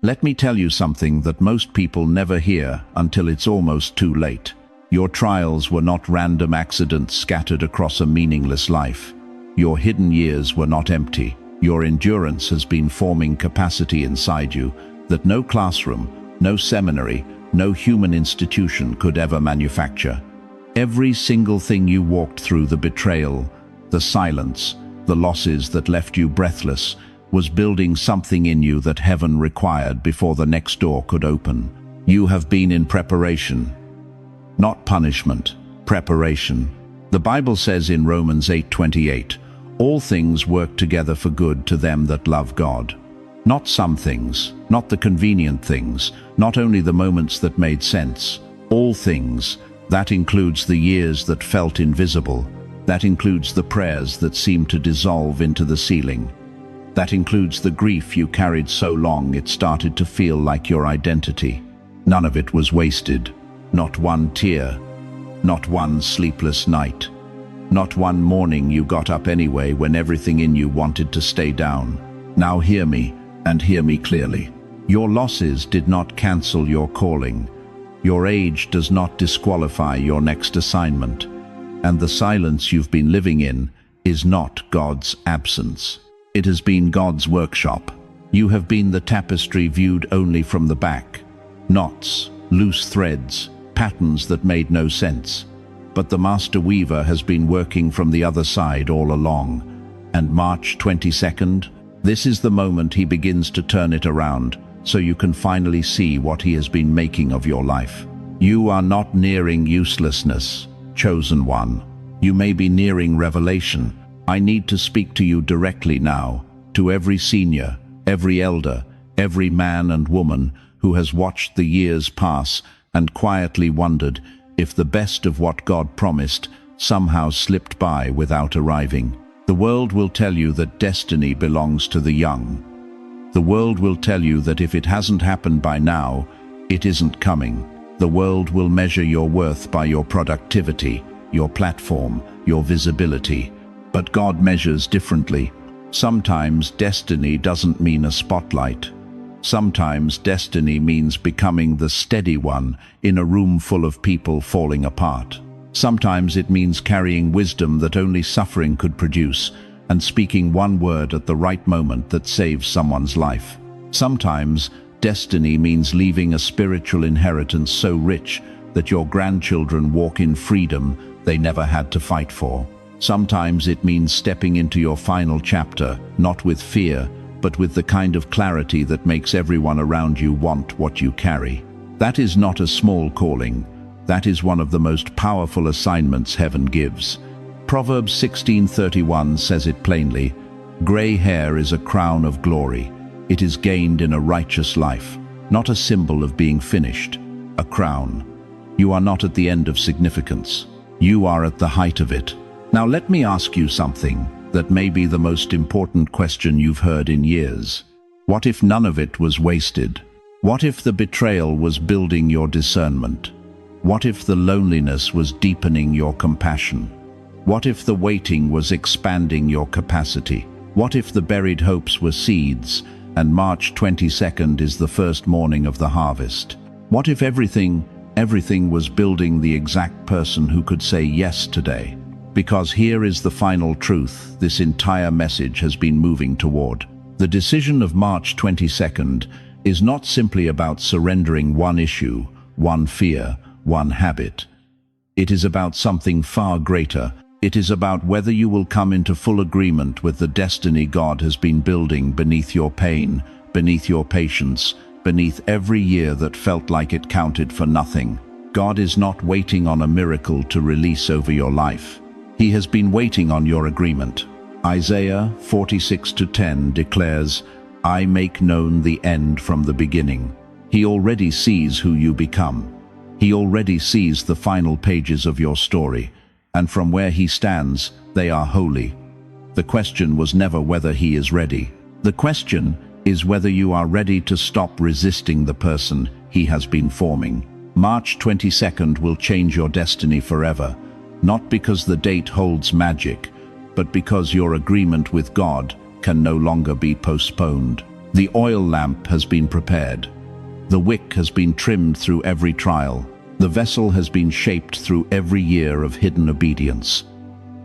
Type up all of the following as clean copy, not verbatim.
Let me tell you something that most people never hear until it's almost too late. Your trials were not random accidents scattered across a meaningless life. Your hidden years were not empty. Your endurance has been forming capacity inside you that no classroom, no seminary, no human institution could ever manufacture. Every single thing you walked through, the betrayal, the silence, the losses that left you breathless, was building something in you that heaven required before the next door could open. You have been in preparation. Not punishment, preparation. The Bible says in Romans 8:28, all things work together for good to them that love God. Not some things, not the convenient things, not only the moments that made sense. All things. That includes the years that felt invisible. That includes the prayers that seemed to dissolve into the ceiling. That includes the grief you carried so long it started to feel like your identity. None of it was wasted. Not one tear. Not one sleepless night. Not one morning you got up anyway when everything in you wanted to stay down. Now hear me, and hear me clearly. Your losses did not cancel your calling. Your age does not disqualify your next assignment. And the silence you've been living in is not God's absence. It has been God's workshop. You have been the tapestry viewed only from the back. Knots, loose threads, patterns that made no sense. But the master weaver has been working from the other side all along. And March 22nd, this is the moment he begins to turn it around, so you can finally see what he has been making of your life. You are not nearing uselessness, chosen one. You may be nearing revelation. I need to speak to you directly now, to every senior, every elder, every man and woman who has watched the years pass and quietly wondered if the best of what God promised somehow slipped by without arriving. The world will tell you that destiny belongs to the young. The world will tell you that if it hasn't happened by now, it isn't coming. The world will measure your worth by your productivity, your platform, your visibility. But God measures differently. Sometimes destiny doesn't mean a spotlight. Sometimes destiny means becoming the steady one in a room full of people falling apart. Sometimes it means carrying wisdom that only suffering could produce and speaking one word at the right moment that saves someone's life. Sometimes destiny means leaving a spiritual inheritance so rich that your grandchildren walk in freedom they never had to fight for. Sometimes it means stepping into your final chapter, not with fear, but with the kind of clarity that makes everyone around you want what you carry. That is not a small calling. That is one of the most powerful assignments heaven gives. Proverbs 16:31 says it plainly, "Gray hair is a crown of glory. It is gained in a righteous life, not a symbol of being finished, a crown." You are not at the end of significance. You are at the height of it. Now let me ask you something that may be the most important question you've heard in years. What if none of it was wasted? What if the betrayal was building your discernment? What if the loneliness was deepening your compassion? What if the waiting was expanding your capacity? What if the buried hopes were seeds and March 22nd is the first morning of the harvest? What if everything was building the exact person who could say yes today? Because here is the final truth this entire message has been moving toward. The decision of March 22nd is not simply about surrendering one issue, one fear, one habit. It is about something far greater. It is about whether you will come into full agreement with the destiny God has been building beneath your pain, beneath your patience, beneath every year that felt like it counted for nothing. God is not waiting on a miracle to release over your life. He has been waiting on your agreement. Isaiah 46:10 declares, "I make known the end from the beginning." He already sees who you become. He already sees the final pages of your story, and from where he stands, they are holy. The question was never whether he is ready. The question is whether you are ready to stop resisting the person he has been forming. March 22nd will change your destiny forever, not because the date holds magic, but because your agreement with God can no longer be postponed. The oil lamp has been prepared. The wick has been trimmed through every trial. The vessel has been shaped through every year of hidden obedience.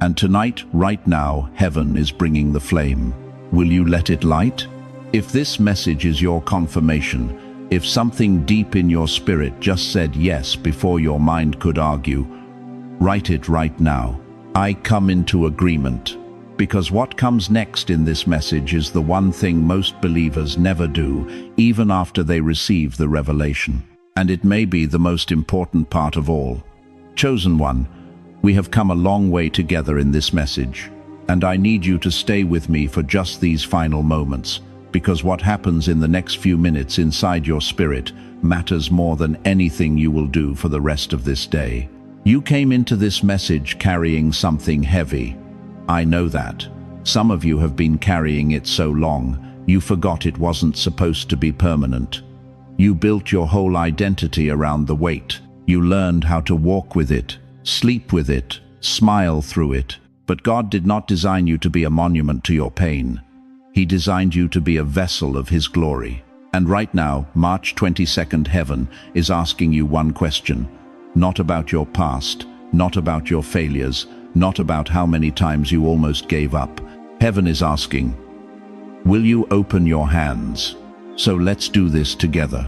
And tonight, right now, heaven is bringing the flame. Will you let it light? If this message is your confirmation, if something deep in your spirit just said yes before your mind could argue, write it right now. I come into agreement. Because what comes next in this message is the one thing most believers never do, even after they receive the revelation. And it may be the most important part of all. Chosen one, we have come a long way together in this message, and I need you to stay with me for just these final moments, because what happens in the next few minutes inside your spirit matters more than anything you will do for the rest of this day. You came into this message carrying something heavy. I know that. Some of you have been carrying it so long, you forgot it wasn't supposed to be permanent. You built your whole identity around the weight. You learned how to walk with it, sleep with it, smile through it. But God did not design you to be a monument to your pain. He designed you to be a vessel of His glory. And right now, March 22nd, heaven is asking you one question. Not about your past, not about your failures, not about how many times you almost gave up. Heaven is asking, will you open your hands? So let's do this together.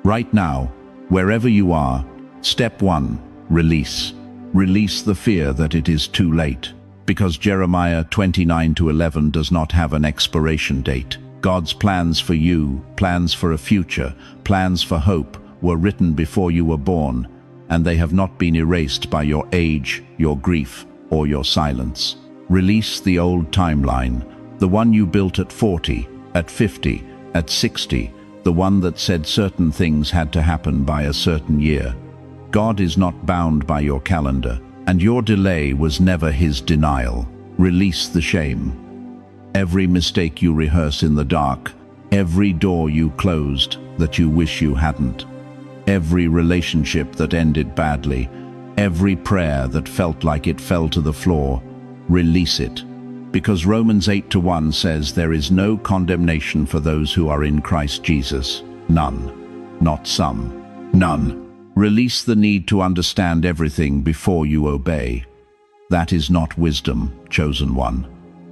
Right now, wherever you are, step 1, release. Release the fear that it is too late. Because Jeremiah 29:11 does not have an expiration date. God's plans for you, plans for a future, plans for hope, were written before you were born, and they have not been erased by your age, your grief, or your silence. Release the old timeline, the one you built at 40, at 50, at 60, the one that said certain things had to happen by a certain year. God is not bound by your calendar, and your delay was never His denial. Release the shame. Every mistake you rehearse in the dark, every door you closed that you wish you hadn't, every relationship that ended badly, every prayer that felt like it fell to the floor, release it. Because Romans 8:1 says there is no condemnation for those who are in Christ Jesus. None. Not some. None. Release the need to understand everything before you obey. That is not wisdom, chosen one.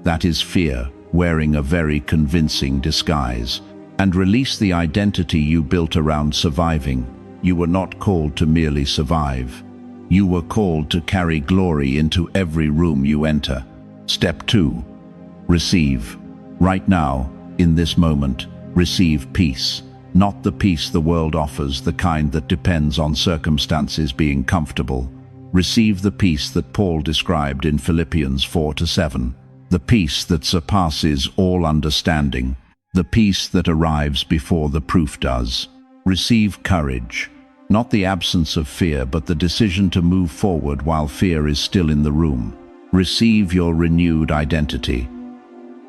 That is fear, wearing a very convincing disguise. And release the identity you built around surviving. You were not called to merely survive. You were called to carry glory into every room you enter. Step 2. Receive. Right now, in this moment, receive peace. Not the peace the world offers, the kind that depends on circumstances being comfortable. Receive the peace that Paul described in Philippians 4-7. The peace that surpasses all understanding. The peace that arrives before the proof does. Receive courage. Not the absence of fear, but the decision to move forward while fear is still in the room. Receive your renewed identity.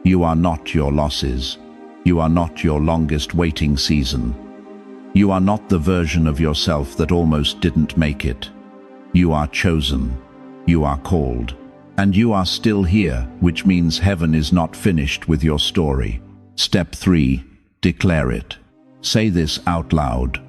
You are not your losses. You are not your longest waiting season. You are not the version of yourself that almost didn't make it. You are chosen. You are called. And you are still here, which means heaven is not finished with your story. Step 3. Declare it. Say this out loud.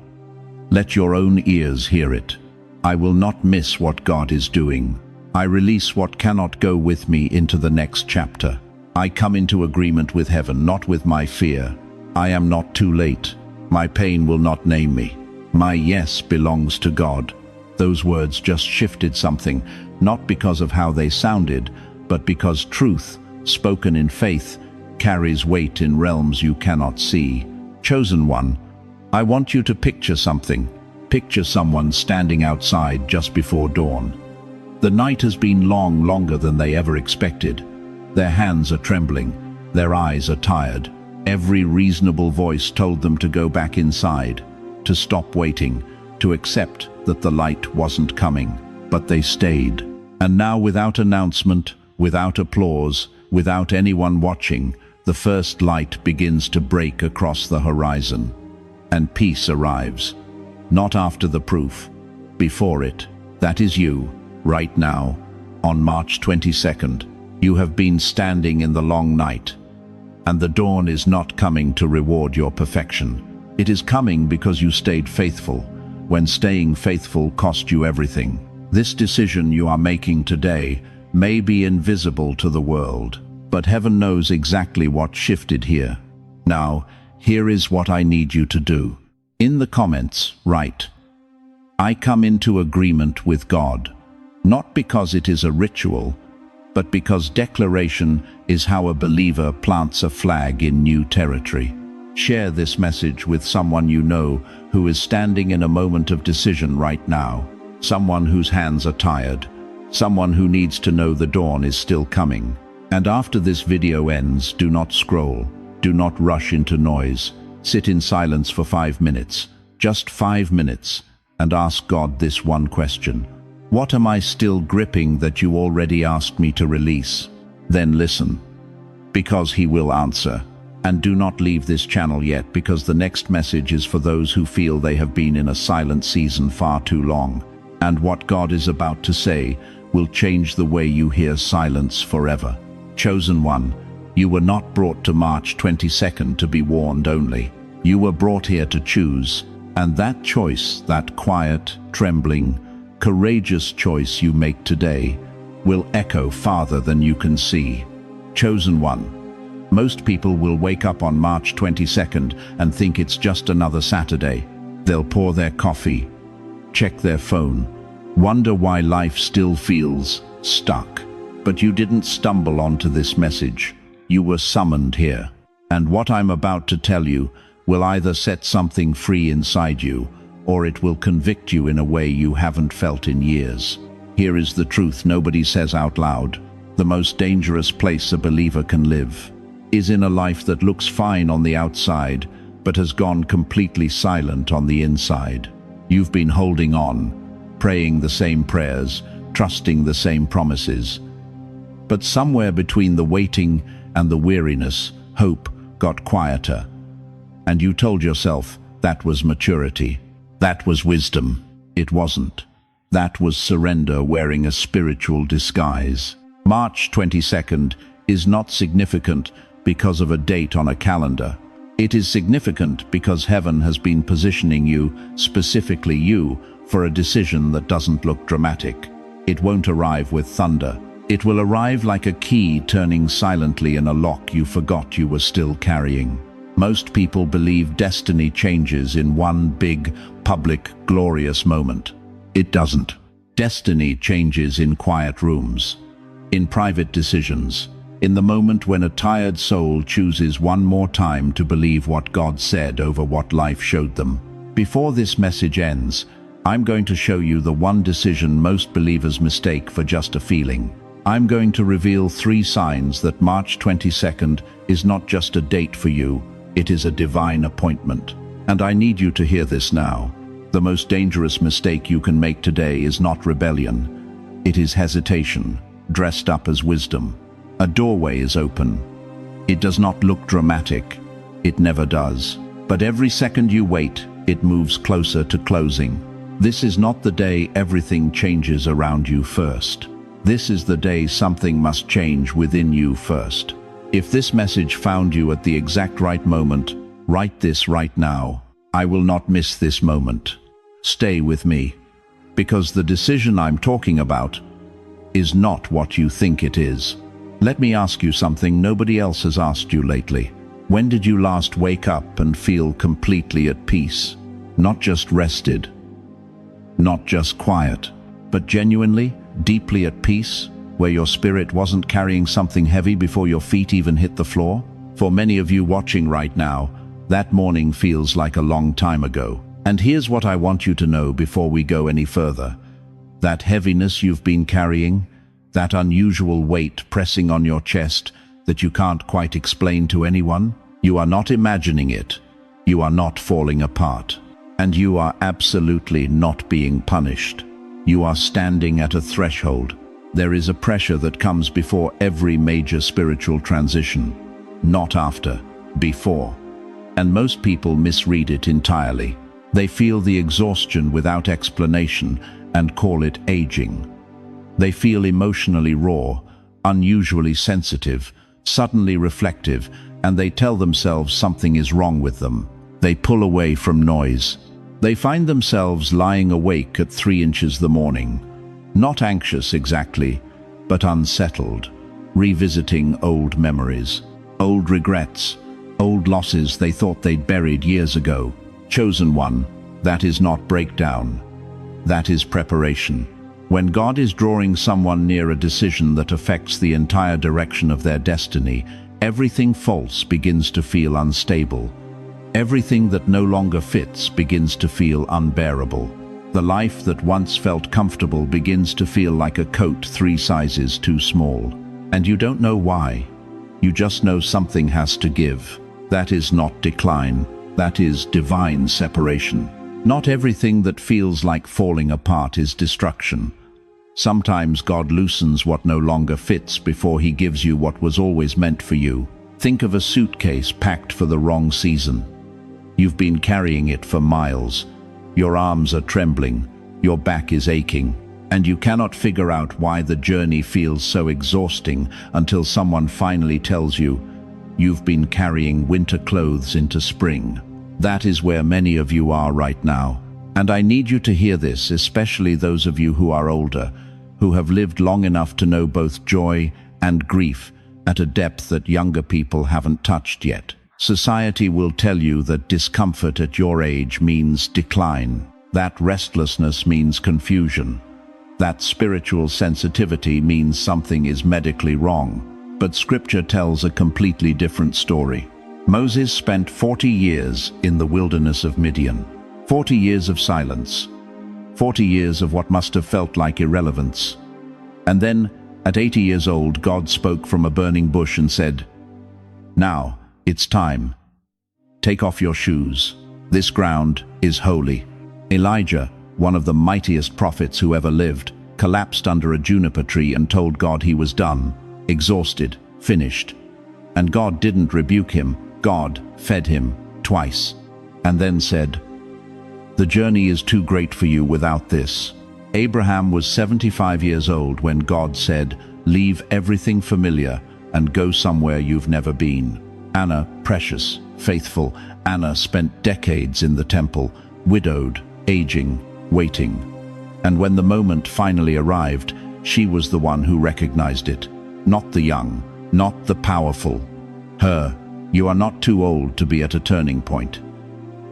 Let your own ears hear it. I will not miss what God is doing. I release what cannot go with me into the next chapter. I come into agreement with heaven, not with my fear. I am not too late. My pain will not name me. My yes belongs to God. Those words just shifted something, not because of how they sounded, but because truth, spoken in faith, carries weight in realms you cannot see. Chosen one, I want you to picture something. Picture someone standing outside just before dawn. The night has been long, longer than they ever expected. Their hands are trembling. Their eyes are tired. Every reasonable voice told them to go back inside, to stop waiting, to accept that the light wasn't coming. But they stayed. And now, without announcement, without applause, without anyone watching, the first light begins to break across the horizon. And peace arrives. Not after the proof, before it. That is you, right now, on March 22nd. You have been standing in the long night, And the dawn is not coming to reward your perfection. It is coming because you stayed faithful, when staying faithful cost you everything. This decision you are making today may be invisible to the world, but heaven knows exactly what shifted here. Now, here is what I need you to do. In the comments, write, "I come into agreement with God," not because it is a ritual, but because declaration is how a believer plants a flag in new territory. Share this message with someone you know who is standing in a moment of decision right now, someone whose hands are tired, someone who needs to know the dawn is still coming. And after this video ends, do not scroll, do not rush into noise. Sit in silence for 5 minutes, just 5 minutes, and ask God this one question. What am I still gripping that you already asked me to release? Then listen, because He will answer. And do not leave this channel yet, because the next message is for those who feel they have been in a silent season far too long. And what God is about to say will change the way you hear silence forever. Chosen one, you were not brought to March 22nd to be warned only. You were brought here to choose. And that choice, that quiet, trembling, courageous choice you make today, will echo farther than you can see. Chosen one, most people will wake up on March 22nd and think it's just another Saturday. They'll pour their coffee, check their phone, wonder why life still feels stuck. But you didn't stumble onto this message. You were summoned here. And what I'm about to tell you will either set something free inside you, or it will convict you in a way you haven't felt in years. Here is the truth nobody says out loud. The most dangerous place a believer can live is in a life that looks fine on the outside, but has gone completely silent on the inside. You've been holding on, praying the same prayers, trusting the same promises. But somewhere between the waiting and the weariness, hope got quieter. And you told yourself that was maturity. That was wisdom. It wasn't. That was surrender wearing a spiritual disguise. March 22nd is not significant because of a date on a calendar. It is significant because heaven has been positioning you, specifically you, for a decision that doesn't look dramatic. It won't arrive with thunder. It will arrive like a key turning silently in a lock you forgot you were still carrying. Most people believe destiny changes in one big, public, glorious moment. It doesn't. Destiny changes in quiet rooms, in private decisions, in the moment when a tired soul chooses one more time to believe what God said over what life showed them. Before this message ends, I'm going to show you the one decision most believers mistake for just a feeling. I'm going to reveal 3 signs that March 22nd is not just a date for you, it is a divine appointment. And I need you to hear this now. The most dangerous mistake you can make today is not rebellion. It is hesitation, dressed up as wisdom. A doorway is open. It does not look dramatic. It never does. But every second you wait, it moves closer to closing. This is not the day everything changes around you first. This is the day something must change within you first. If this message found you at the exact right moment, write this right now. I will not miss this moment. Stay with me. Because the decision I'm talking about is not what you think it is. Let me ask you something nobody else has asked you lately. When did you last wake up and feel completely at peace? Not just rested, not just quiet, but genuinely, deeply at peace, where your spirit wasn't carrying something heavy before your feet even hit the floor? For many of you watching right now, that morning feels like a long time ago. And here's what I want you to know before we go any further. That heaviness you've been carrying, that unusual weight pressing on your chest that you can't quite explain to anyone, you are not imagining it. You are not falling apart. And you are absolutely not being punished. You are standing at a threshold. There is a pressure that comes before every major spiritual transition. Not after, before. And most people misread it entirely. They feel the exhaustion without explanation and call it aging. They feel emotionally raw, unusually sensitive, suddenly reflective, and they tell themselves something is wrong with them. They pull away from noise. They find themselves lying awake at 3 inches the morning, not anxious exactly, but unsettled, revisiting old memories, old regrets, old losses they thought they'd buried years ago. Chosen one, that is not breakdown. That is preparation. When God is drawing someone near a decision that affects the entire direction of their destiny, everything false begins to feel unstable. Everything that no longer fits begins to feel unbearable. The life that once felt comfortable begins to feel like a coat 3 sizes too small. And you don't know why. You just know something has to give. That is not decline. That is divine separation. Not everything that feels like falling apart is destruction. Sometimes God loosens what no longer fits before he gives you what was always meant for you. Think of a suitcase packed for the wrong season. You've been carrying it for miles. Your arms are trembling, your back is aching, and you cannot figure out why the journey feels so exhausting until someone finally tells you, you've been carrying winter clothes into spring. That is where many of you are right now. And I need you to hear this, especially those of you who are older, who have lived long enough to know both joy and grief at a depth that younger people haven't touched yet. Society will tell you that discomfort at your age means decline, that restlessness means confusion, that spiritual sensitivity means something is medically wrong. But Scripture tells a completely different story. Moses spent 40 years in the wilderness of Midian, 40 years of silence, 40 years of what must have felt like irrelevance. And then, at 80 years old, God spoke from a burning bush and said, "Now, it's time. Take off your shoes. This ground is holy." Elijah, one of the mightiest prophets who ever lived, collapsed under a juniper tree and told God he was done, exhausted, finished. And God didn't rebuke him. God fed him twice, and then said, "The journey is too great for you without this." Abraham was 75 years old when God said, "Leave everything familiar and go somewhere you've never been." Anna, precious, faithful Anna, spent decades in the temple, widowed, aging, waiting. And when the moment finally arrived, she was the one who recognized it. Not the young, not the powerful. Her. You are not too old to be at a turning point.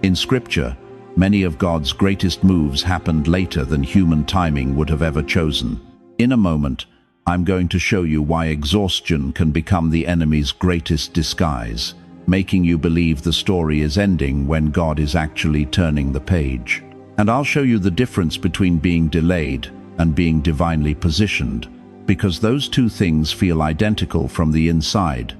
In Scripture, many of God's greatest moves happened later than human timing would have ever chosen. In a moment, I'm going to show you why exhaustion can become the enemy's greatest disguise, making you believe the story is ending when God is actually turning the page. And I'll show you the difference between being delayed and being divinely positioned, because those two things feel identical from the inside,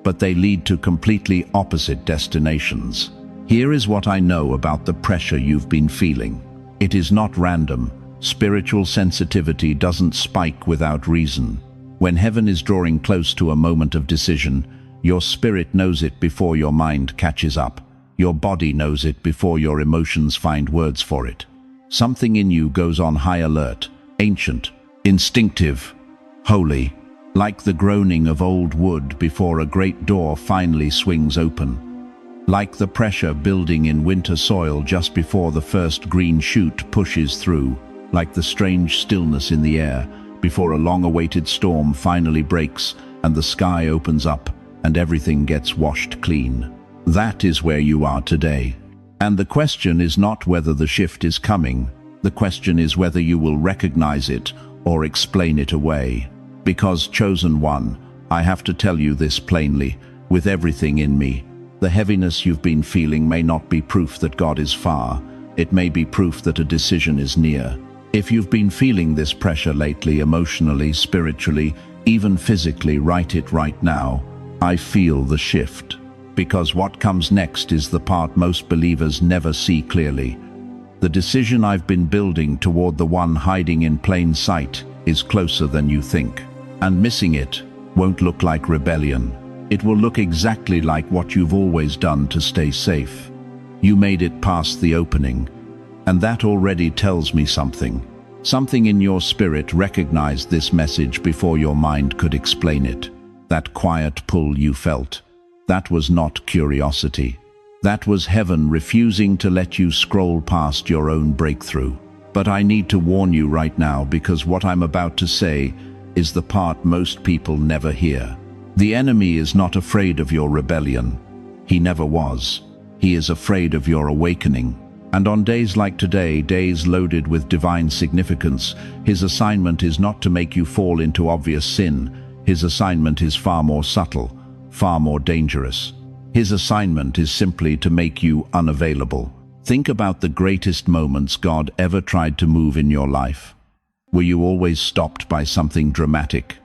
but they lead to completely opposite destinations. Here is what I know about the pressure you've been feeling. It is not random. Spiritual sensitivity doesn't spike without reason. When heaven is drawing close to a moment of decision, your spirit knows it before your mind catches up. Your body knows it before your emotions find words for it. Something in you goes on high alert, ancient, instinctive, holy, like the groaning of old wood before a great door finally swings open. Like the pressure building in winter soil just before the first green shoot pushes through. Like the strange stillness in the air before a long-awaited storm finally breaks and the sky opens up and everything gets washed clean. That is where you are today. And the question is not whether the shift is coming. The question is whether you will recognize it or explain it away. Because, chosen one, I have to tell you this plainly, with everything in me. The heaviness you've been feeling may not be proof that God is far. It may be proof that a decision is near. If you've been feeling this pressure lately, emotionally, spiritually, even physically, write it right now. I feel the shift. Because what comes next is the part most believers never see clearly. The decision I've been building toward the one hiding in plain sight is closer than you think. And missing it won't look like rebellion. It will look exactly like what you've always done to stay safe. You made it past the opening. And that already tells me something. Something in your spirit recognized this message before your mind could explain it. That quiet pull you felt. That was not curiosity. That was heaven refusing to let you scroll past your own breakthrough. But I need to warn you right now, because what I'm about to say is the part most people never hear. The enemy is not afraid of your rebellion. He never was. He is afraid of your awakening. And on days like today, days loaded with divine significance, his assignment is not to make you fall into obvious sin. His assignment is far more subtle, far more dangerous. His assignment is simply to make you unavailable. Think about the greatest moments God ever tried to move in your life. Were you always stopped by something dramatic,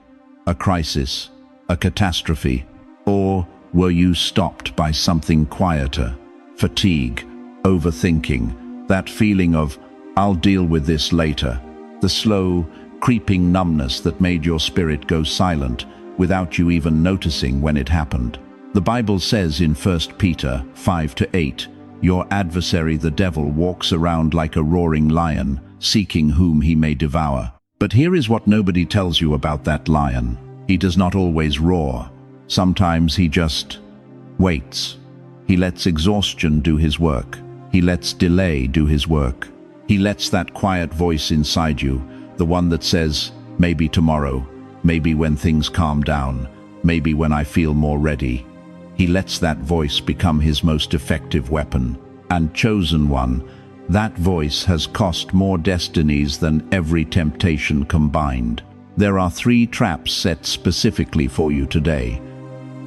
a crisis, a catastrophe? Or were you stopped by something quieter, fatigue, overthinking, that feeling of, "I'll deal with this later," the slow, creeping numbness that made your spirit go silent without you even noticing when it happened? The Bible says in 1 Peter 5-8, "Your adversary the devil walks around like a roaring lion, seeking whom he may devour." But here is what nobody tells you about that lion. He does not always roar. Sometimes he just waits. He lets exhaustion do his work. He lets delay do his work. He lets that quiet voice inside you, the one that says, "Maybe tomorrow, maybe when things calm down, maybe when I feel more ready." He lets that voice become his most effective weapon. And chosen one, that voice has cost more destinies than every temptation combined. There are 3 traps set specifically for you today,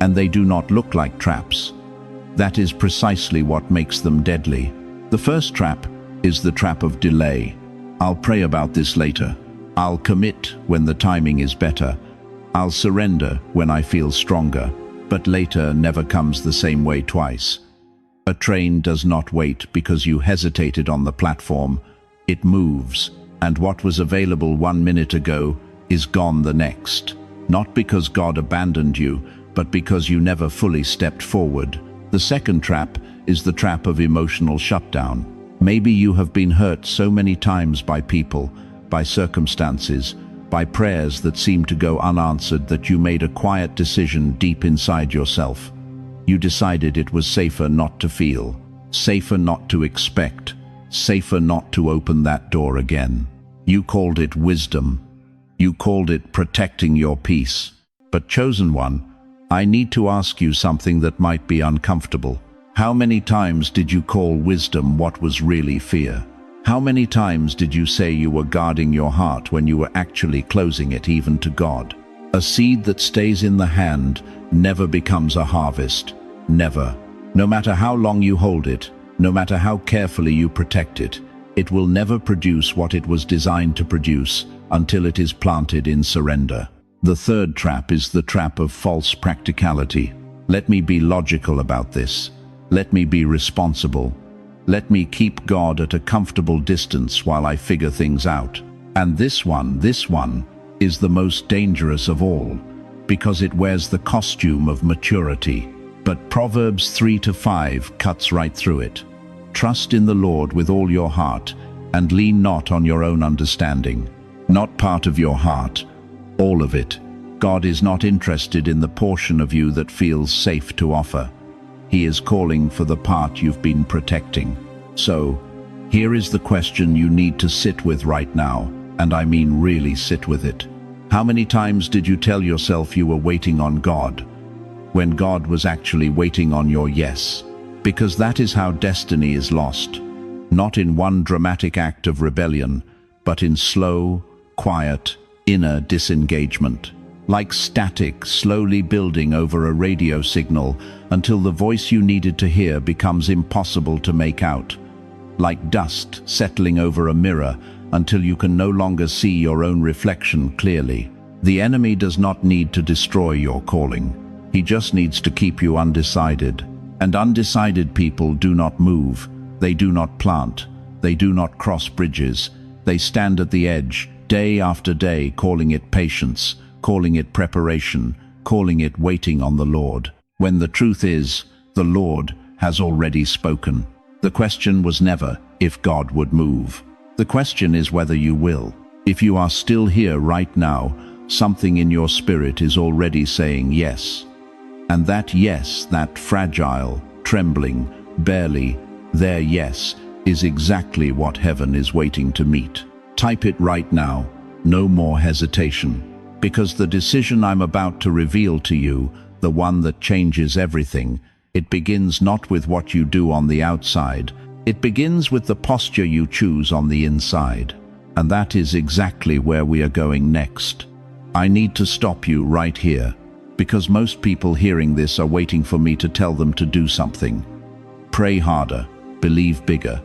and they do not look like traps. That is precisely what makes them deadly. The first trap is the trap of delay. "I'll pray about this later. I'll commit when the timing is better. I'll surrender when I feel stronger." But later never comes the same way twice. A train does not wait because you hesitated on the platform. It moves, and what was available 1 minute ago is gone the next. Not because God abandoned you, but because you never fully stepped forward. The second trap is the trap of emotional shutdown. Maybe you have been hurt so many times by people, by circumstances, by prayers that seemed to go unanswered that you made a quiet decision deep inside yourself. You decided it was safer not to feel, safer not to expect, safer not to open that door again. You called it wisdom. You called it protecting your peace. But chosen one, I need to ask you something that might be uncomfortable. How many times did you call wisdom what was really fear? How many times did you say you were guarding your heart when you were actually closing it even to God? A seed that stays in the hand never becomes a harvest. Never. No matter how long you hold it, no matter how carefully you protect it, it will never produce what it was designed to produce until it is planted in surrender. The third trap is the trap of false practicality. Let me be logical about this. Let me be responsible. Let me keep God at a comfortable distance while I figure things out. And this one is the most dangerous of all, because it wears the costume of maturity. But Proverbs 3-5 cuts right through it. "Trust in the Lord with all your heart, and lean not on your own understanding." Not part of your heart, all of it. God is not interested in the portion of you that feels safe to offer. He is calling for the part you've been protecting. So, here is the question you need to sit with right now, and I mean really sit with it. How many times did you tell yourself you were waiting on God, when God was actually waiting on your yes? Because that is how destiny is lost. Not in one dramatic act of rebellion, but in slow, quiet, inner disengagement. Like static slowly building over a radio signal until the voice you needed to hear becomes impossible to make out. Like dust settling over a mirror until you can no longer see your own reflection clearly. The enemy does not need to destroy your calling. He just needs to keep you undecided. And undecided people do not move. They do not plant. They do not cross bridges. They stand at the edge, day after day, calling it patience, calling it preparation, calling it waiting on the Lord, when the truth is, the Lord has already spoken. The question was never if God would move. The question is whether you will. If you are still here right now, something in your spirit is already saying yes. And that yes, that fragile, trembling, barely there yes, is exactly what heaven is waiting to meet. Type it right now, no more hesitation. Because the decision I'm about to reveal to you, the one that changes everything, it begins not with what you do on the outside, it begins with the posture you choose on the inside. And that is exactly where we are going next. I need to stop you right here, because most people hearing this are waiting for me to tell them to do something. Pray harder, believe bigger,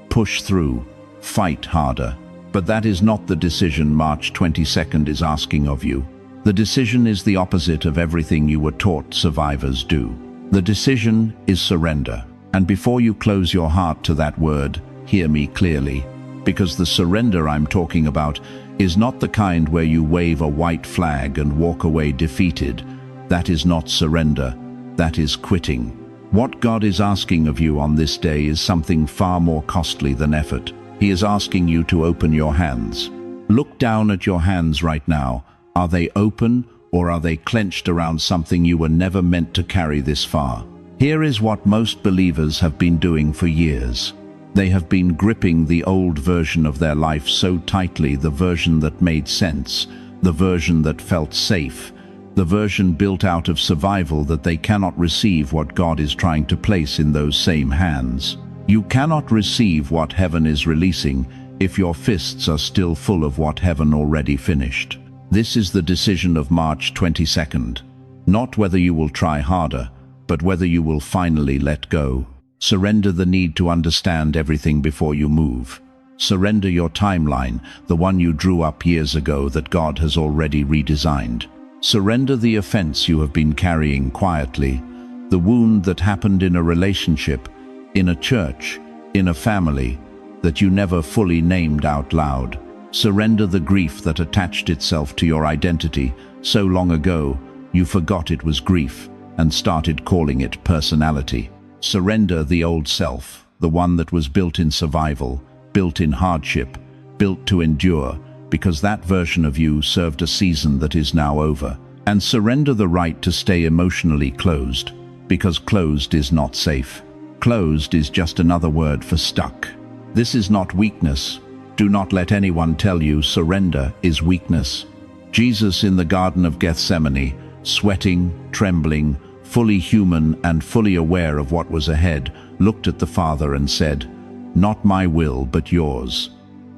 push through, fight harder. But that is not the decision March 22nd is asking of you. The decision is the opposite of everything you were taught survivors do. The decision is surrender. And before you close your heart to that word, hear me clearly, because the surrender I'm talking about is not the kind where you wave a white flag and walk away defeated. That is not surrender, that is quitting. What God is asking of you on this day is something far more costly than effort. He is asking you to open your hands. Look down at your hands right now. Are they open, or are they clenched around something you were never meant to carry this far? Here is what most believers have been doing for years. They have been gripping the old version of their life so tightly, the version that made sense, the version that felt safe, the version built out of survival, that they cannot receive what God is trying to place in those same hands. You cannot receive what heaven is releasing if your fists are still full of what heaven already finished. This is the decision of March 22nd. Not whether you will try harder, but whether you will finally let go. Surrender the need to understand everything before you move. Surrender your timeline, the one you drew up years ago that God has already redesigned. Surrender the offense you have been carrying quietly, the wound that happened in a relationship, in a church, in a family, that you never fully named out loud. Surrender the grief that attached itself to your identity so long ago you forgot it was grief and started calling it personality. Surrender the old self, the one that was built in survival, built in hardship, built to endure, because that version of you served a season that is now over. And surrender the right to stay emotionally closed, because closed is not safe. Closed is just another word for stuck. This is not weakness. Do not let anyone tell you surrender is weakness. Jesus in the Garden of Gethsemane, sweating, trembling, fully human and fully aware of what was ahead, looked at the Father and said, "Not my will, but yours."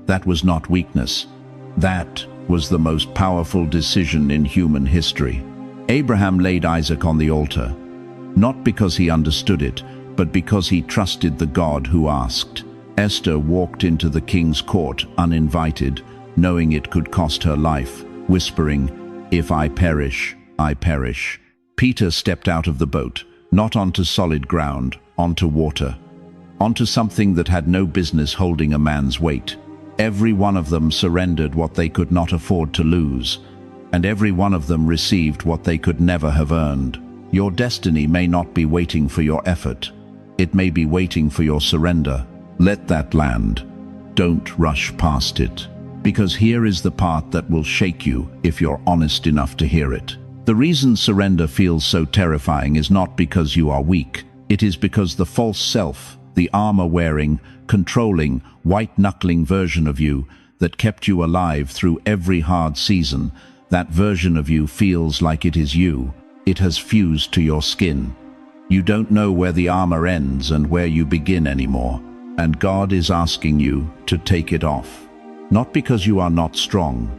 That was not weakness. That was the most powerful decision in human history. Abraham laid Isaac on the altar, not because he understood it, but because he trusted the God who asked. Esther walked into the king's court uninvited, knowing it could cost her life, whispering, "If I perish, I perish." Peter stepped out of the boat, not onto solid ground, onto water, onto something that had no business holding a man's weight. Every one of them surrendered what they could not afford to lose, and every one of them received what they could never have earned. Your destiny may not be waiting for your effort. It may be waiting for your surrender. Let that land. Don't rush past it, because here is the part that will shake you if you're honest enough to hear it. The reason surrender feels so terrifying is not because you are weak. It is because the false self, the armor-wearing, controlling, white-knuckling version of you that kept you alive through every hard season, that version of you feels like it is you. It has fused to your skin. You don't know where the armor ends and where you begin anymore. And God is asking you to take it off. Not because you are not strong,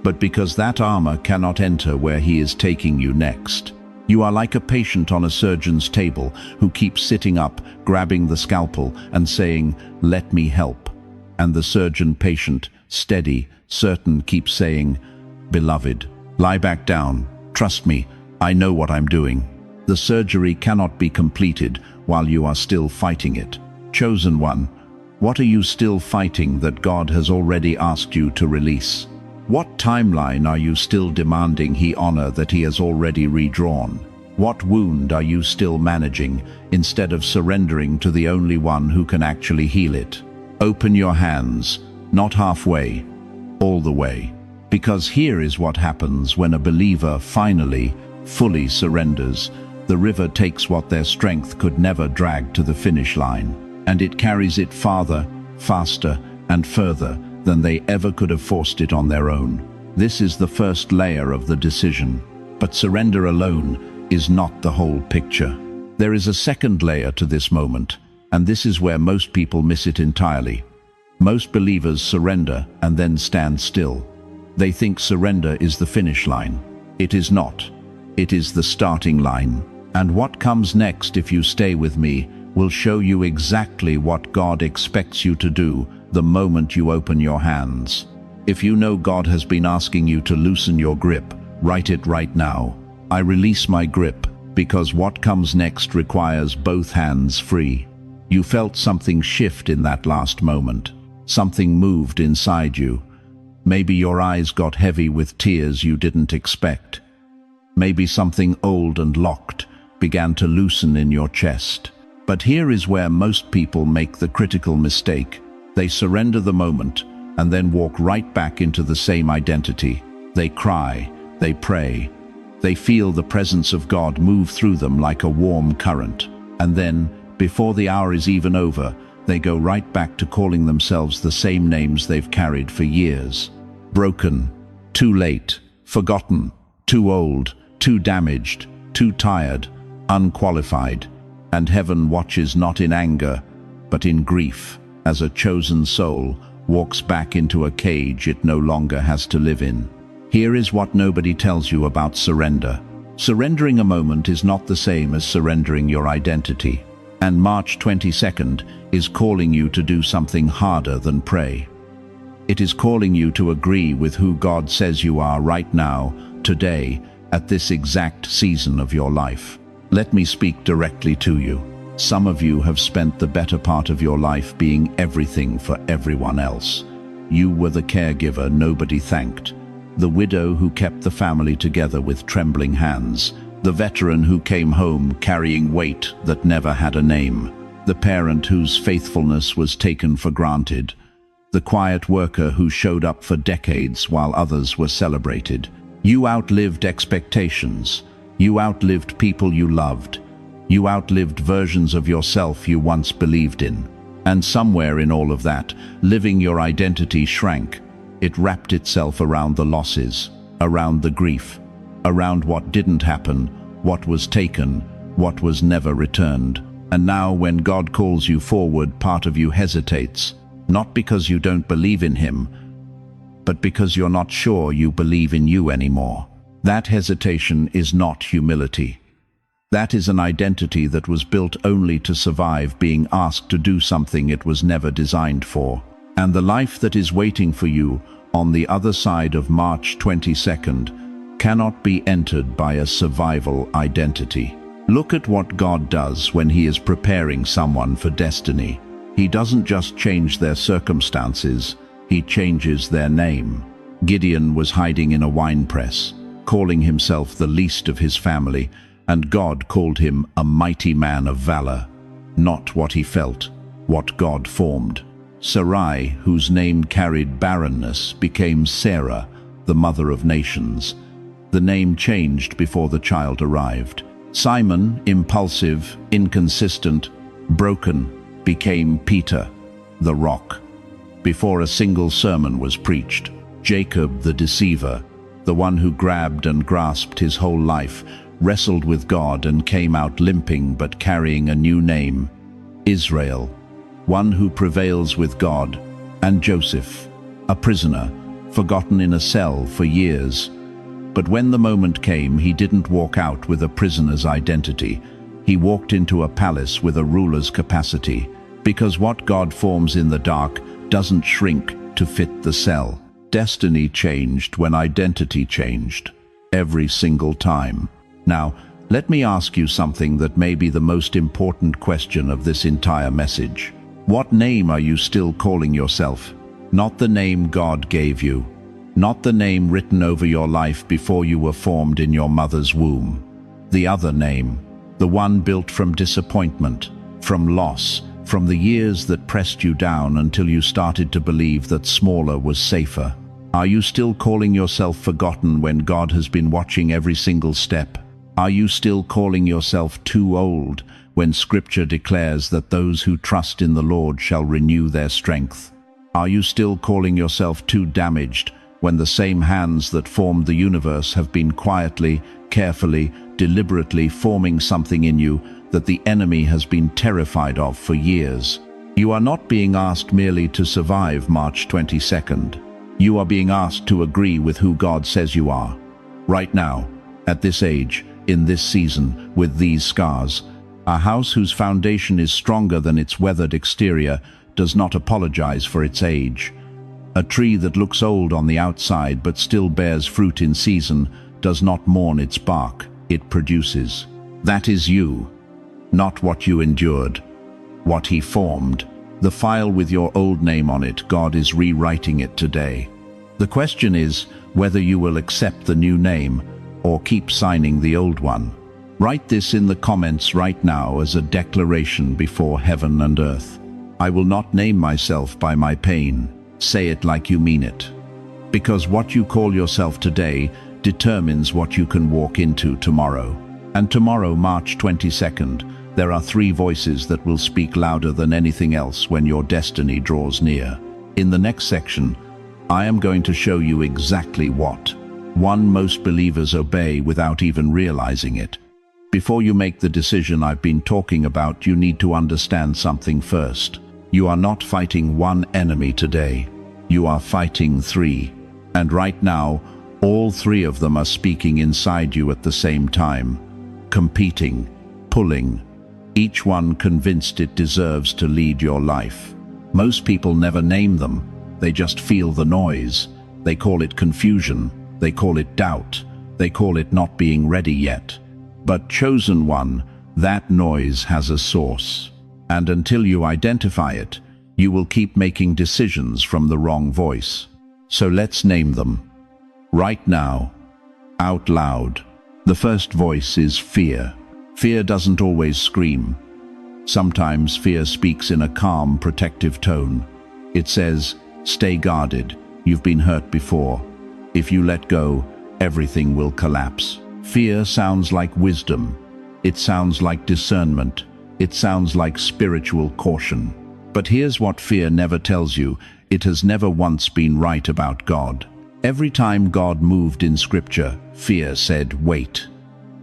but because that armor cannot enter where He is taking you next. You are like a patient on a surgeon's table who keeps sitting up, grabbing the scalpel and saying, "Let me help." And the surgeon patient, steady, certain, keeps saying, "Beloved, lie back down. Trust me, I know what I'm doing." The surgery cannot be completed while you are still fighting it. Chosen one, what are you still fighting that God has already asked you to release? What timeline are you still demanding He honor that He has already redrawn? What wound are you still managing instead of surrendering to the only one who can actually heal it? Open your hands, not halfway, all the way. Because here is what happens when a believer finally, fully surrenders. The river takes what their strength could never drag to the finish line, and it carries it farther, faster, and further than they ever could have forced it on their own. This is the first layer of the decision. But surrender alone is not the whole picture. There is a second layer to this moment, and this is where most people miss it entirely. Most believers surrender and then stand still. They think surrender is the finish line. It is not. It is the starting line. And what comes next, if you stay with me, will show you exactly what God expects you to do the moment you open your hands. If you know God has been asking you to loosen your grip, write it right now. I release my grip, because what comes next requires both hands free. You felt something shift in that last moment. Something moved inside you. Maybe your eyes got heavy with tears you didn't expect. Maybe something old and locked began to loosen in your chest. But here is where most people make the critical mistake. They surrender the moment and then walk right back into the same identity. They cry, they pray, they feel the presence of God move through them like a warm current. And then, before the hour is even over, they go right back to calling themselves the same names they've carried for years. Broken, too late, forgotten, too old, too damaged, too tired, unqualified. And heaven watches not in anger, but in grief, as a chosen soul walks back into a cage it no longer has to live in. Here is what nobody tells you about surrender. Surrendering a moment is not the same as surrendering your identity. And March 22nd is calling you to do something harder than pray. It is calling you to agree with who God says you are right now, today, at this exact season of your life. Let me speak directly to you. Some of you have spent the better part of your life being everything for everyone else. You were the caregiver nobody thanked, the widow who kept the family together with trembling hands, the veteran who came home carrying weight that never had a name, the parent whose faithfulness was taken for granted, the quiet worker who showed up for decades while others were celebrated. You outlived expectations. You outlived people you loved. You outlived versions of yourself you once believed in. And somewhere in all of that, living your identity shrank. It wrapped itself around the losses, around the grief, around what didn't happen, what was taken, what was never returned. And now when God calls you forward, part of you hesitates, not because you don't believe in Him, but because you're not sure you believe in you anymore. That hesitation is not humility. That is an identity that was built only to survive being asked to do something it was never designed for. And the life that is waiting for you on the other side of March 22nd cannot be entered by a survival identity. Look at what God does when He is preparing someone for destiny. He doesn't just change their circumstances, He changes their name. Gideon was hiding in a winepress, calling himself the least of his family, and God called him a mighty man of valor. Not what he felt, what God formed. Sarai, whose name carried barrenness, became Sarah, the mother of nations. The name changed before the child arrived. Simon, impulsive, inconsistent, broken, became Peter, the rock, before a single sermon was preached. Jacob, the deceiver, the one who grabbed and grasped his whole life, wrestled with God and came out limping but carrying a new name. Israel, one who prevails with God. And Joseph, a prisoner, forgotten in a cell for years. But when the moment came, he didn't walk out with a prisoner's identity. He walked into a palace with a ruler's capacity, because what God forms in the dark doesn't shrink to fit the cell. Destiny changed when identity changed, every single time. Now, let me ask you something that may be the most important question of this entire message. What name are you still calling yourself? Not the name God gave you, not the name written over your life before you were formed in your mother's womb. The other name, the one built from disappointment, from loss, from the years that pressed you down until you started to believe that smaller was safer. Are you still calling yourself forgotten when God has been watching every single step? Are you still calling yourself too old when Scripture declares that those who trust in the Lord shall renew their strength? Are you still calling yourself too damaged when the same hands that formed the universe have been quietly, carefully, deliberately forming something in you that the enemy has been terrified of for years? You are not being asked merely to survive March 22nd. You are being asked to agree with who God says you are. Right now, at this age, in this season, with these scars, a house whose foundation is stronger than its weathered exterior does not apologize for its age. A tree that looks old on the outside but still bears fruit in season does not mourn its bark, it produces. That is you, not what you endured, what He formed. The file with your old name on it, God is rewriting it today. The question is whether you will accept the new name or keep signing the old one. Write this in the comments right now as a declaration before heaven and earth. I will not name myself by my pain. Say it like you mean it. Because what you call yourself today determines what you can walk into tomorrow. And tomorrow, March 22nd, there are 3 voices that will speak louder than anything else when your destiny draws near. In the next section, I am going to show you exactly what most believers obey without even realizing it. Before you make the decision I've been talking about, you need to understand something first. You are not fighting one enemy today. You are fighting 3. And right now, all 3 of them are speaking inside you at the same time, competing, pulling, each one convinced it deserves to lead your life. Most people never name them. They just feel the noise. They call it confusion. They call it doubt. They call it not being ready yet. But chosen one, that noise has a source. And until you identify it, you will keep making decisions from the wrong voice. So let's name them. Right now, out loud. The first voice is fear. Fear doesn't always scream. Sometimes fear speaks in a calm, protective tone. It says, stay guarded, you've been hurt before. If you let go, everything will collapse. Fear sounds like wisdom. It sounds like discernment. It sounds like spiritual caution. But here's what fear never tells you. It has never once been right about God. Every time God moved in Scripture, fear said, wait.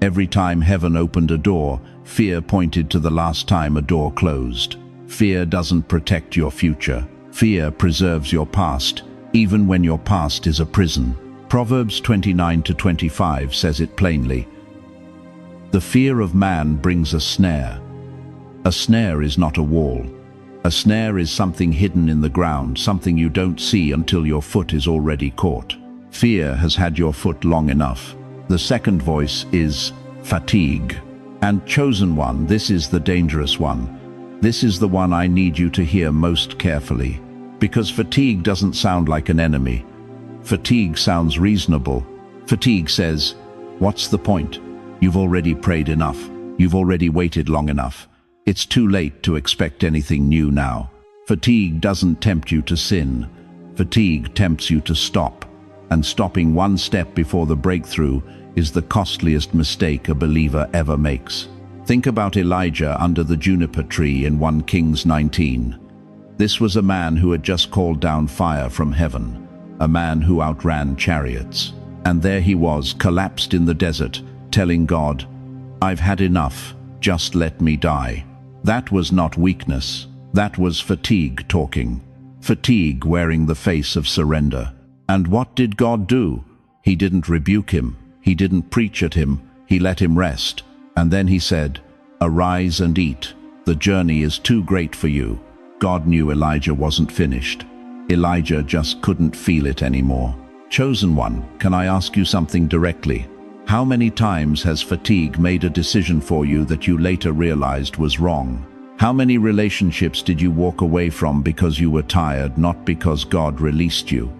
Every time heaven opened a door, fear pointed to the last time a door closed. Fear doesn't protect your future. Fear preserves your past, even when your past is a prison. Proverbs 29:25 says it plainly. The fear of man brings a snare. A snare is not a wall. A snare is something hidden in the ground, something you don't see until your foot is already caught. Fear has had your foot long enough. The second voice is fatigue. And chosen one, this is the dangerous one. This is the one I need you to hear most carefully. Because fatigue doesn't sound like an enemy. Fatigue sounds reasonable. Fatigue says, what's the point? You've already prayed enough. You've already waited long enough. It's too late to expect anything new now. Fatigue doesn't tempt you to sin. Fatigue tempts you to stop. And stopping one step before the breakthrough is the costliest mistake a believer ever makes. Think about Elijah under the juniper tree in 1 Kings 19. This was a man who had just called down fire from heaven, a man who outran chariots. And there he was, collapsed in the desert, telling God, I've had enough, just let me die. That was not weakness. That was fatigue talking. Fatigue wearing the face of surrender. And what did God do? He didn't rebuke him. He didn't preach at him. He let him rest. And then he said, arise and eat. The journey is too great for you. God knew Elijah wasn't finished. Elijah just couldn't feel it anymore. Chosen one, can I ask you something directly? How many times has fatigue made a decision for you that you later realized was wrong? How many relationships did you walk away from because you were tired, not because God released you?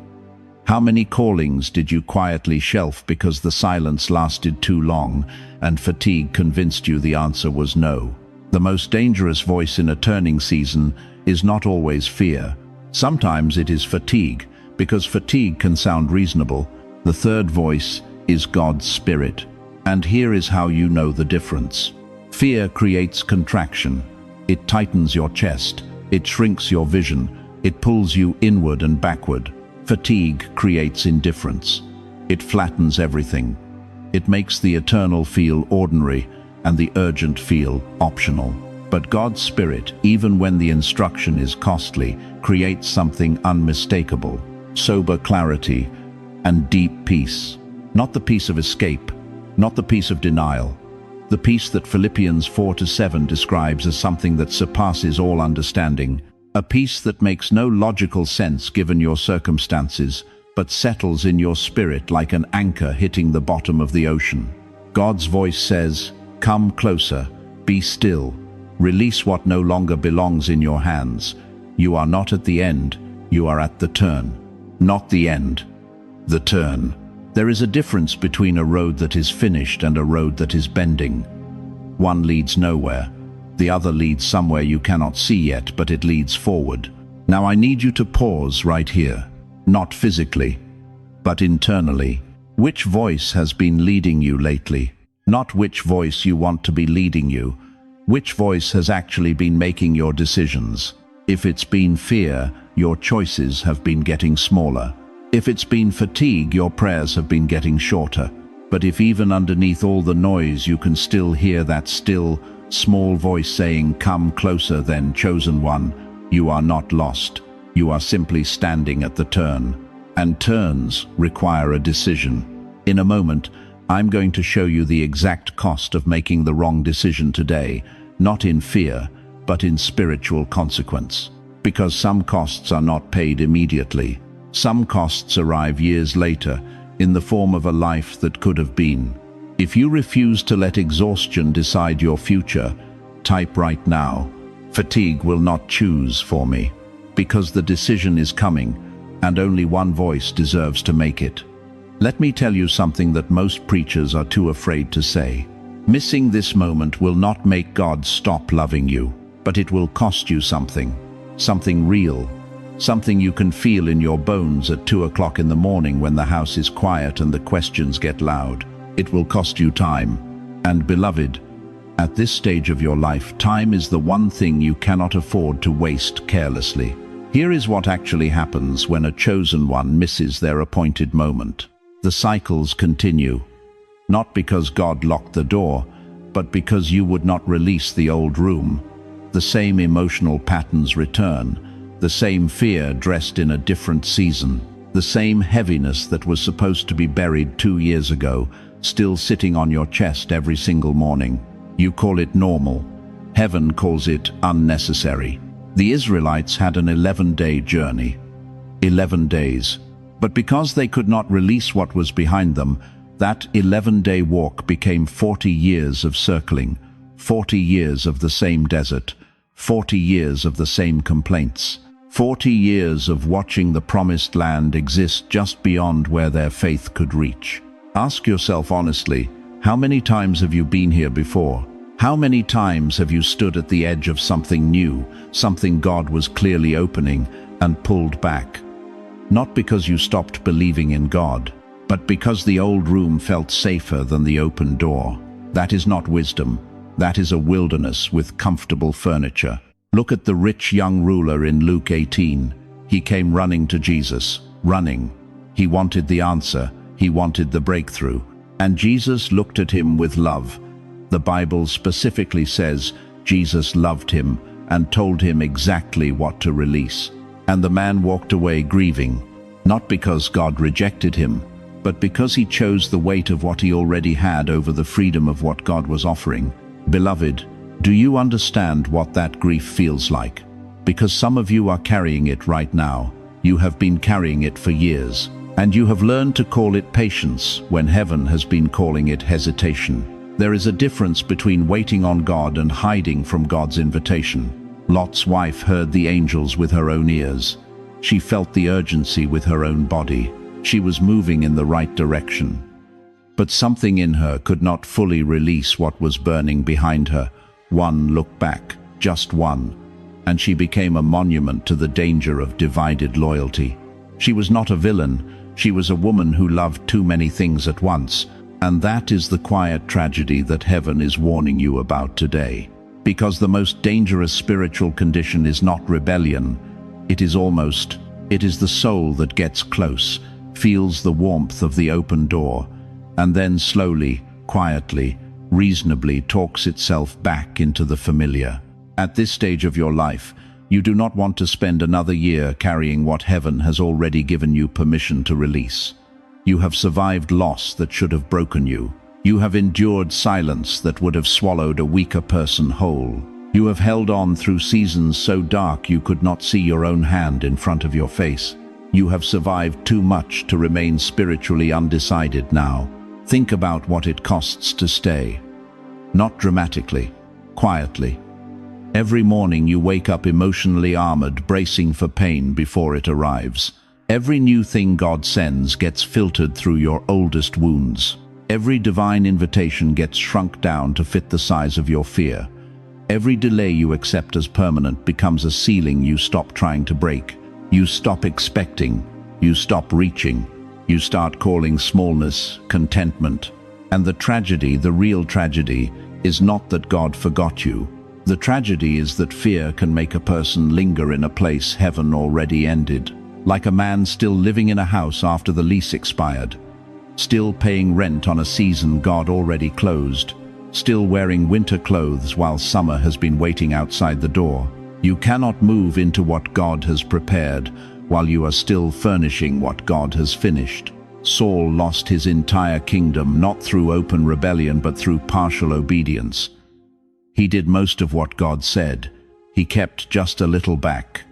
How many callings did you quietly shelf because the silence lasted too long and fatigue convinced you the answer was no? The most dangerous voice in a turning season is not always fear. Sometimes it is fatigue, because fatigue can sound reasonable. The third voice is God's Spirit. And here is how you know the difference. Fear creates contraction. It tightens your chest. It shrinks your vision. It pulls you inward and backward. Fatigue creates indifference. It flattens everything. It makes the eternal feel ordinary and the urgent feel optional. But God's Spirit, even when the instruction is costly, creates something unmistakable: sober clarity and deep peace. Not the peace of escape, not the peace of denial. The peace that Philippians 4:7 describes as something that surpasses all understanding. A peace that makes no logical sense given your circumstances, but settles in your spirit like an anchor hitting the bottom of the ocean. God's voice says, "Come closer, be still, release what no longer belongs in your hands. You are not at the end, you are at the turn." Not the end, the turn. There is a difference between a road that is finished and a road that is bending. One leads nowhere. The other leads somewhere you cannot see yet, but it leads forward. Now I need you to pause right here. Not physically, but internally. Which voice has been leading you lately? Not which voice you want to be leading you. Which voice has actually been making your decisions? If it's been fear, your choices have been getting smaller. If it's been fatigue, your prayers have been getting shorter. But if even underneath all the noise you can still hear that still, small voice saying, "Come closer then, chosen one," you are not lost. You are simply standing at the turn. And turns require a decision. In a moment, I'm going to show you the exact cost of making the wrong decision today, not in fear, but in spiritual consequence. Because some costs are not paid immediately. Some costs arrive years later, in the form of a life that could have been. If you refuse to let exhaustion decide your future, type right now, "Fatigue will not choose for me," because the decision is coming, and only one voice deserves to make it. Let me tell you something that most preachers are too afraid to say. Missing this moment will not make God stop loving you, but it will cost you something. Something real. Something you can feel in your bones at 2 o'clock in the morning when the house is quiet and the questions get loud. It will cost you time. And beloved, at this stage of your life, time is the one thing you cannot afford to waste carelessly. Here is what actually happens when a chosen one misses their appointed moment. The cycles continue. Not because God locked the door, but because you would not release the old room. The same emotional patterns return. The same fear dressed in a different season. The same heaviness that was supposed to be buried 2 years ago, still sitting on your chest every single morning. You call it normal. Heaven calls it unnecessary. The Israelites had an 11-day journey. 11 days. But because they could not release what was behind them, that 11-day walk became 40 years of circling, 40 years of the same desert, 40 years of the same complaints, 40 years of watching the promised land exist just beyond where their faith could reach. Ask yourself honestly, how many times have you been here before? How many times have you stood at the edge of something new, something God was clearly opening, and pulled back? Not because you stopped believing in God, but because the old room felt safer than the open door. That is not wisdom. That is a wilderness with comfortable furniture. Look at the rich young ruler in Luke 18. He came running to Jesus, running. He wanted the answer. He wanted the breakthrough. And Jesus looked at him with love. The Bible specifically says Jesus loved him and told him exactly what to release. And the man walked away grieving, not because God rejected him, but because he chose the weight of what he already had over the freedom of what God was offering. Beloved, do you understand what that grief feels like? Because some of you are carrying it right now. You have been carrying it for years, and you have learned to call it patience when heaven has been calling it hesitation. There is a difference between waiting on God and hiding from God's invitation. Lot's wife heard the angels with her own ears. She felt the urgency with her own body. She was moving in the right direction. But something in her could not fully release what was burning behind her. One look back, just one, and she became a monument to the danger of divided loyalty. She was not a villain. She was a woman who loved too many things at once. And that is the quiet tragedy that heaven is warning you about today. Because the most dangerous spiritual condition is not rebellion, it is the soul that gets close, feels the warmth of the open door, and then slowly, quietly, reasonably talks itself back into the familiar. At this stage of your life, you do not want to spend another year carrying what heaven has already given you permission to release. You have survived loss that should have broken you. You have endured silence that would have swallowed a weaker person whole. You have held on through seasons so dark you could not see your own hand in front of your face. You have survived too much to remain spiritually undecided now. Think about what it costs to stay. Not dramatically, quietly. Every morning you wake up emotionally armored, bracing for pain before it arrives. Every new thing God sends gets filtered through your oldest wounds. Every divine invitation gets shrunk down to fit the size of your fear. Every delay you accept as permanent becomes a ceiling you stop trying to break. You stop expecting. You stop reaching. You start calling smallness contentment. And the tragedy, the real tragedy, is not that God forgot you. The tragedy is that fear can make a person linger in a place heaven already ended. Like a man still living in a house after the lease expired. Still paying rent on a season God already closed. Still wearing winter clothes while summer has been waiting outside the door. You cannot move into what God has prepared while you are still furnishing what God has finished. Saul lost his entire kingdom not through open rebellion but through partial obedience. He did most of what God said. He kept just a little back.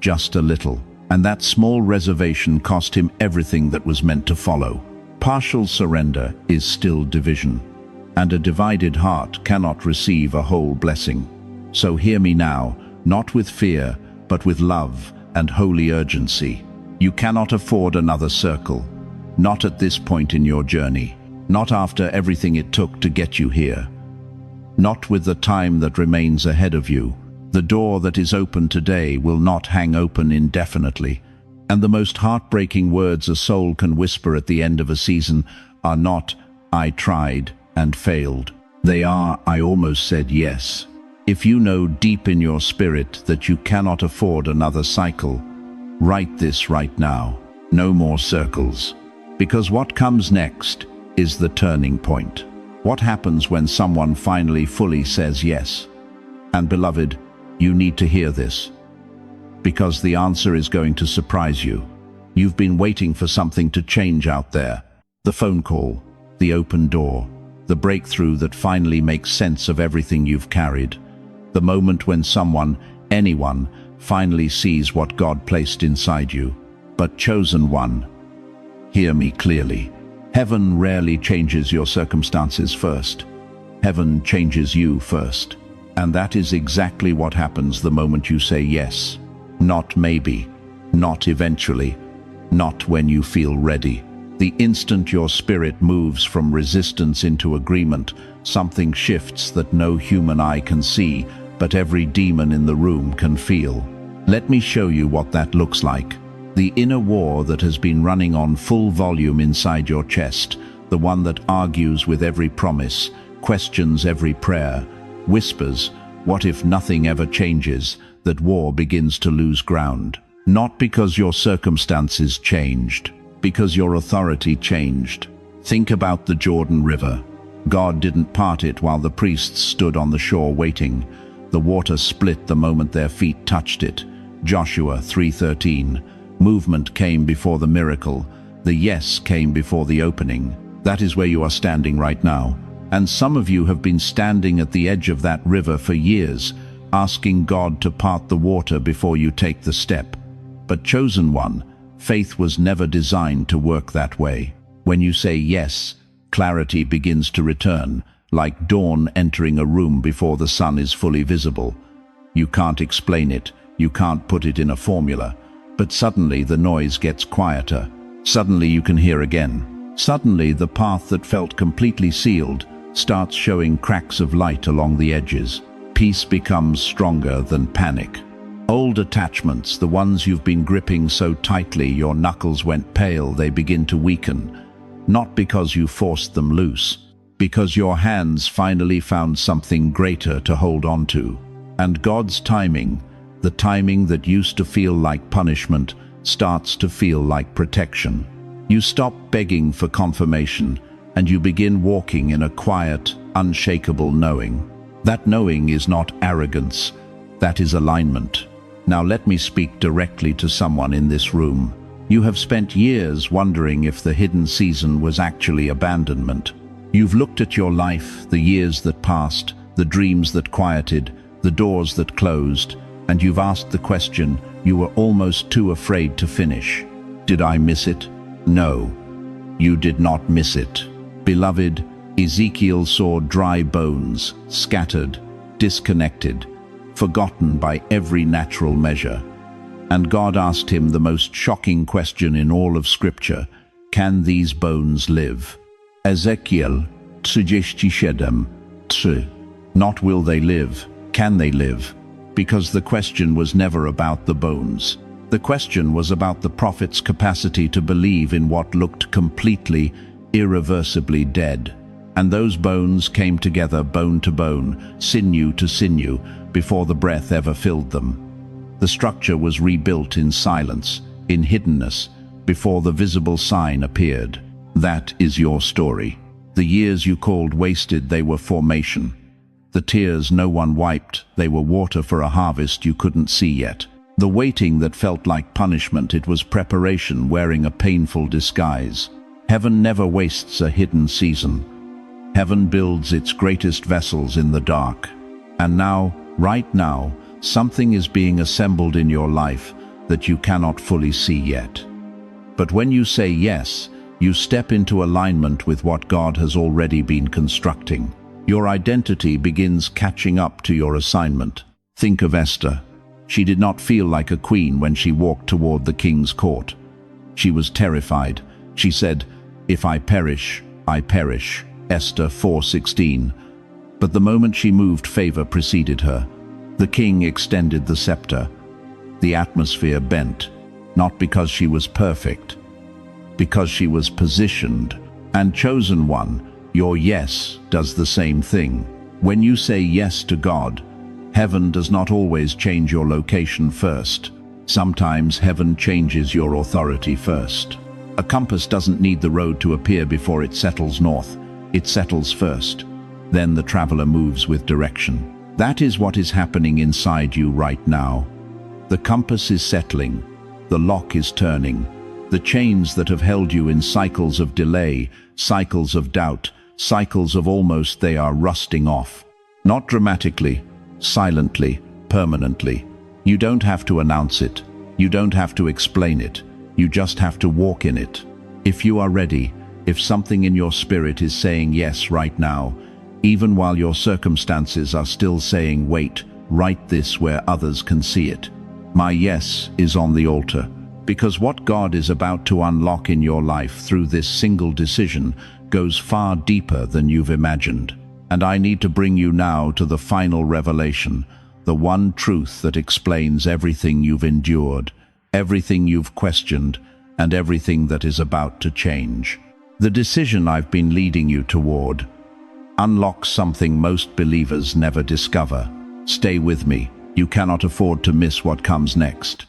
Just a little. And that small reservation cost him everything that was meant to follow. Partial surrender is still division. And a divided heart cannot receive a whole blessing. So hear me now, not with fear, but with love and holy urgency. You cannot afford another circle. Not at this point in your journey. Not after everything it took to get you here. Not with the time that remains ahead of you. The door that is open today will not hang open indefinitely. And the most heartbreaking words a soul can whisper at the end of a season are not, "I tried and failed." They are, "I almost said yes." If you know deep in your spirit that you cannot afford another cycle, write this right now. No more circles. Because what comes next is the turning point. What happens when someone finally fully says yes? And beloved, you need to hear this. Because the answer is going to surprise you. You've been waiting for something to change out there. The phone call, the open door, the breakthrough that finally makes sense of everything you've carried. The moment when someone, anyone, finally sees what God placed inside you. But chosen one, hear me clearly. Heaven rarely changes your circumstances first. Heaven changes you first. And that is exactly what happens the moment you say yes. Not maybe, not eventually, not when you feel ready. The instant your spirit moves from resistance into agreement, something shifts that no human eye can see, but every demon in the room can feel. Let me show you what that looks like. The inner war that has been running on full volume inside your chest, the one that argues with every promise, questions every prayer, whispers, what if nothing ever changes, that war begins to lose ground. Not because your circumstances changed, because your authority changed. Think about the Jordan River. God didn't part it while the priests stood on the shore waiting. The water split the moment their feet touched it. Joshua 3:13. Movement came before the miracle. The yes came before the opening. That is where you are standing right now. And some of you have been standing at the edge of that river for years, asking God to part the water before you take the step. But chosen one, faith was never designed to work that way. When you say yes, clarity begins to return, like dawn entering a room before the sun is fully visible. You can't explain it, you can't put it in a formula, but suddenly the noise gets quieter. Suddenly you can hear again. Suddenly the path that felt completely sealed starts showing cracks of light along the edges. Peace becomes stronger than panic. Old attachments, the ones you've been gripping so tightly your knuckles went pale, they begin to weaken. not because you forced them loose, because your hands finally found something greater to hold on to. And God's timing, the timing that used to feel like punishment, starts to feel like protection. You stop begging for confirmation, and you begin walking in a quiet, unshakable knowing. That knowing is not arrogance, that is alignment. Now let me speak directly to someone in this room. You have spent years wondering if the hidden season was actually abandonment. You've looked at your life, the years that passed, the dreams that quieted, the doors that closed, and you've asked the question you were almost too afraid to finish. Did I miss it? No, you did not miss it. Beloved, Ezekiel saw dry bones, scattered, disconnected, forgotten by every natural measure. And God asked him the most shocking question in all of Scripture: can these bones live? Ezekiel 37:3. Not will they live, can they live? Because the question was never about the bones. The question was about the prophet's capacity to believe in what looked completely, irreversibly dead. And those bones came together bone to bone, sinew to sinew, before the breath ever filled them. The structure was rebuilt in silence, in hiddenness, before the visible sign appeared. That is your story. The years you called wasted, they were formation. The tears no one wiped, they were water for a harvest you couldn't see yet. The waiting that felt like punishment, it was preparation wearing a painful disguise. Heaven never wastes a hidden season. Heaven builds its greatest vessels in the dark. And now, right now, something is being assembled in your life that you cannot fully see yet. But when you say yes, you step into alignment with what God has already been constructing. Your identity begins catching up to your assignment. Think of Esther. She did not feel like a queen when she walked toward the king's court. She was terrified. She said, "If I perish, I perish." Esther 4:16. But the moment she moved, favor preceded her. The king extended the scepter. The atmosphere bent, not because she was perfect, because she was positioned. And chosen one, your yes does the same thing. When you say yes to God, heaven does not always change your location first. Sometimes heaven changes your authority first. A compass doesn't need the road to appear before it settles north. It settles first. Then the traveler moves with direction. That is what is happening inside you right now. The compass is settling. The lock is turning. The chains that have held you in cycles of delay, cycles of doubt, cycles of almost, they are rusting off. Not dramatically, silently, permanently. You don't have to announce it. You don't have to explain it. You just have to walk in it. If you are ready, if something in your spirit is saying yes right now, even while your circumstances are still saying wait, write this where others can see it. My yes is on the altar. Because what God is about to unlock in your life through this single decision goes far deeper than you've imagined. And I need to bring you now to the final revelation, the one truth that explains everything you've endured, everything you've questioned, and everything that is about to change. The decision I've been leading you toward unlocks something most believers never discover. Stay with me. You cannot afford to miss what comes next.